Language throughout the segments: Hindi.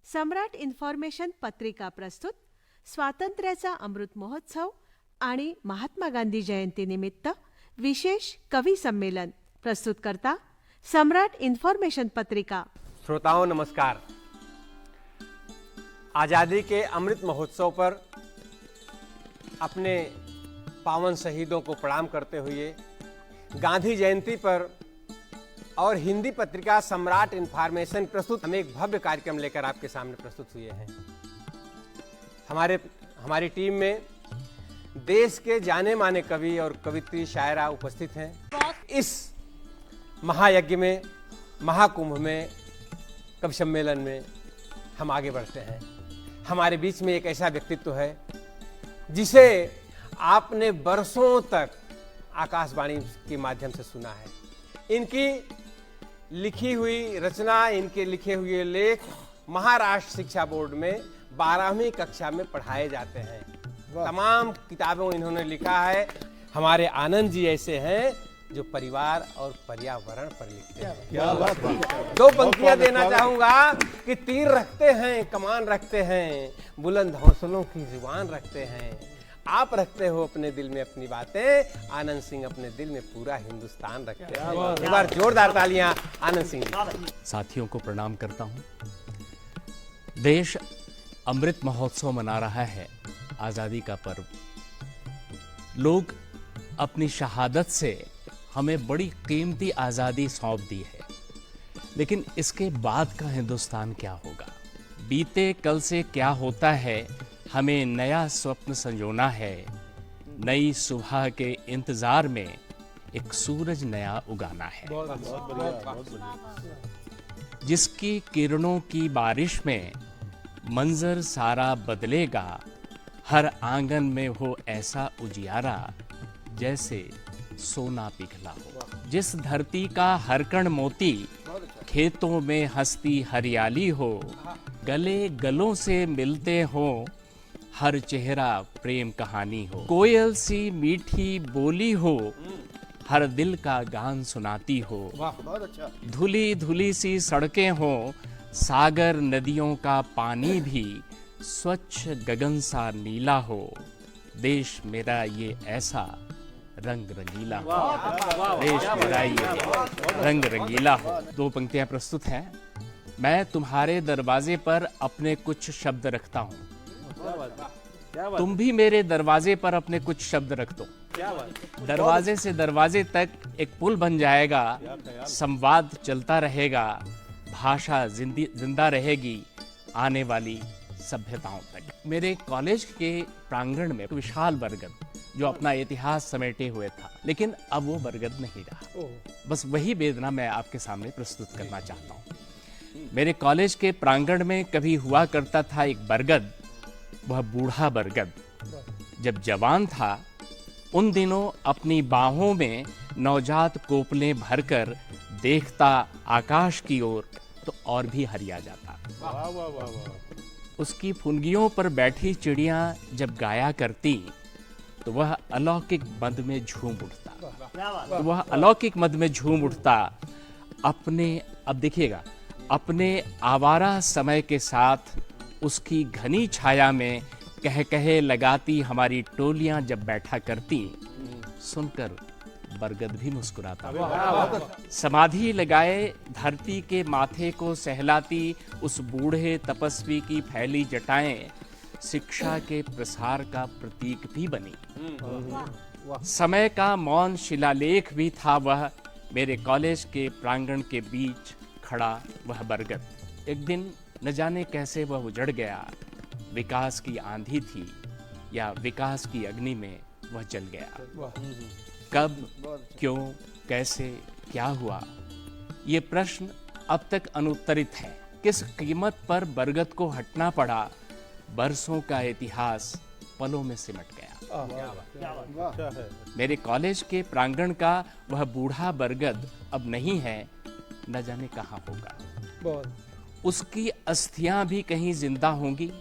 सम्राट इन्फॉर्मेशन पत्रिका प्रस्तुत स्वातंत्र्याचा अमृत महोत्सव आणि महात्मा गांधी जयंतीनिमित्त विशेष कवि सम्मेलन प्रस्तुत करता सम्राट इन्फॉर्मेशन पत्रिका। श्रोताओं नमस्कार। आज़ादी के अमृत महोत्सव पर अपने पावन शहीदों को प्रणाम करते हुए गांधी जयंती पर और हिंदी पत्रिका सम्राट इन्फॉर्मेशन प्रस्तुत हम एक भव्य कार्यक्रम लेकर आपके सामने प्रस्तुत हुए हैं। हमारी टीम में देश के जाने माने कवि और कवित्री शायरा उपस्थित हैं। इस महायज्ञ में, महाकुंभ में, कवि सम्मेलन में हम आगे बढ़ते हैं। हमारे बीच में एक ऐसा व्यक्तित्व है जिसे आपने बरसों तक आकाशवाणी के माध्यम से सुना है। इनकी लिखी हुई रचना, इनके लिखे हुए लेख महाराष्ट्र शिक्षा बोर्ड में 12वीं कक्षा में पढ़ाए जाते हैं। तमाम किताबों इन्होंने लिखा है। हमारे आनंद जी ऐसे हैं जो परिवार और पर्यावरण पर लिखते हैं। क्या बात है। दो पंक्तियां देना चाहूंगा कि तीर रखते हैं, कमान रखते हैं, बुलंद हौसलों की जुबान रखते हैं। आप रखते हो अपने दिल में अपनी बातें, आनंद सिंह अपने दिल में पूरा हिंदुस्तान रखते हैं। एक बार जोरदार तालियां आनंद सिंह। साथियों को प्रणाम करता हूं। देश अमृत महोत्सव मना रहा है, आज़ादी का पर्व। लोग अपनी शहादत से हमें बड़ी कीमती आज़ादी सौंप दी है, लेकिन इसके बाद का हिंदुस्तान क्या होगा? बीते कल से क्या होता है, हमें नया स्वप्न संजोना है। नई सुबह के इंतजार में एक सूरज नया उगाना है, जिसकी किरणों की बारिश में मंजर सारा बदलेगा। हर आंगन में हो ऐसा उजियारा जैसे सोना पिघला हो। जिस धरती का हर कण मोती, खेतों में हंसती हरियाली हो। गले गलों से मिलते हो, हर चेहरा प्रेम कहानी हो। कोयल सी मीठी बोली हो, हर दिल का गान सुनाती हो। धुली धुली सी सड़कें हो, सागर नदियों का पानी भी स्वच्छ गगन सा नीला हो। देश मेरा ये ऐसा रंग रंगीला हो। देश मेरा ये रंग रंगीला हो। दो पंक्तियां प्रस्तुत हैं। मैं तुम्हारे दरवाजे पर अपने कुछ शब्द रखता हूँ, तुम भी मेरे दरवाजे पर अपने कुछ शब्द रख दो। दरवाजे से दरवाजे तक एक पुल बन जाएगा, संवाद चलता रहेगा, भाषा जिंदा रहेगी आने वाली सभ्यताओं तक। मेरे कॉलेज के प्रांगण में विशाल बरगद जो अपना इतिहास समेटे हुए था, लेकिन अब वो बरगद नहीं रहा। बस वही वेदना मैं आपके सामने प्रस्तुत करना चाहता हूँ। मेरे कॉलेज के प्रांगण में कभी हुआ करता था एक बरगद, वह बूढ़ा बरगद। जब जवान था, उन दिनों अपनी बाहों में नवजात कोपलें भरकर देखता आकाश की ओर तो और भी हरिया जाता। वाह वाह वाह वाह। उसकी फुनगियों पर बैठी चिड़ियां जब गाया करती तो वह अलौकिक मद में झूम उठता। अब देखिएगा, अपने आवारा समय के साथ उसकी घनी छाया में कह कहे लगाती हमारी टोलियां जब बैठा करती, सुनकर बरगद भी मुस्कुराता। समाधि लगाए धरती के माथे को सहलाती उस बूढ़े तपस्वी की फैली जटाएं शिक्षा के प्रसार का प्रतीक भी बनी। समय का मौन शिलालेख भी था वह, मेरे कॉलेज के प्रांगण के बीच खड़ा वह बरगद। एक दिन न जाने कैसे वह उजड़ गया। विकास की आंधी थी या विकास की अग्नि में वह जल गया। कब, क्यों, कैसे, क्या हुआ, ये प्रश्न अब तक अनुत्तरित है। किस कीमत पर बरगद को हटना पड़ा, बरसों का इतिहास पलों में सिमट गया। मेरे कॉलेज के प्रांगण का वह बूढ़ा बरगद अब नहीं है, न जाने कहाँ होगा। उसकी अस्थियां भी कहीं जिंदा होंगी,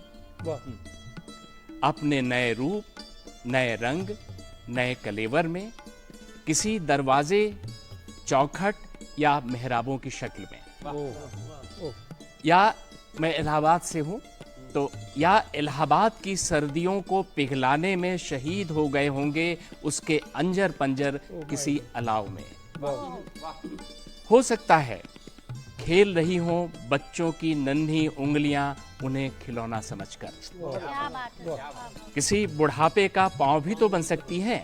अपने नए रूप, नए रंग, नए कलेवर में, किसी दरवाजे, चौखट या मेहराबों की शक्ल में, या मैं इलाहाबाद से हूँ, तो या इलाहाबाद की सर्दियों को पिघलाने में शहीद हो गए होंगे उसके अंजर पंजर किसी अलाव में। हो सकता है खेल रही हों बच्चों की नन्ही उंगलियां उन्हें खिलौना समझकर। किसी बुढ़ापे का पांव भी तो बन सकती है।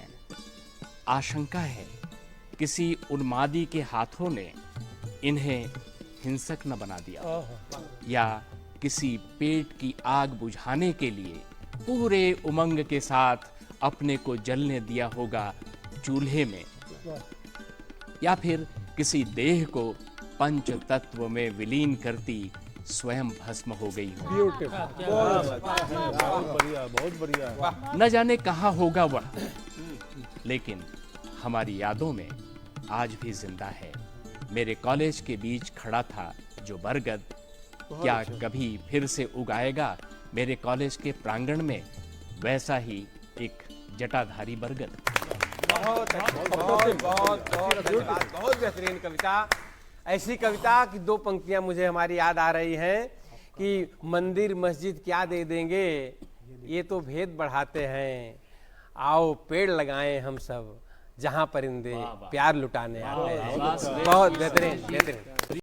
आशंका है किसी उन्मादी के हाथों ने इन्हें हिंसक न बना दिया, या किसी पेट की आग बुझाने के लिए पूरे उमंग के साथ अपने को जलने दिया होगा चूल्हे में, या फिर किसी देह को पंच तत्व में विलीन करती स्वयं भस्म हो गई हो। ब्यूटीफुल, बहुत बढ़िया, बहुत बढ़िया। न जाने कहाँ होगा वह, लेकिन हमारी यादों में आज भी जिंदा है। मेरे कॉलेज के बीच खड़ा था जो बरगद, क्या कभी फिर से उगाएगा मेरे कॉलेज के प्रांगण में वैसा ही एक जटाधारी बरगद। बहुत बहुत बहुत धन्यवाद, बहुत बेहतरीन कविता। ऐसी कविता की दो पंक्तियां मुझे हमारी याद आ रही हैं कि मंदिर मस्जिद क्या दे देंगे, ये तो भेद बढ़ाते हैं, आओ पेड़ लगाएं हम सब जहां परिंदे प्यार लुटाने आते हैं। बहुत बेहतरीन बेहतरीन।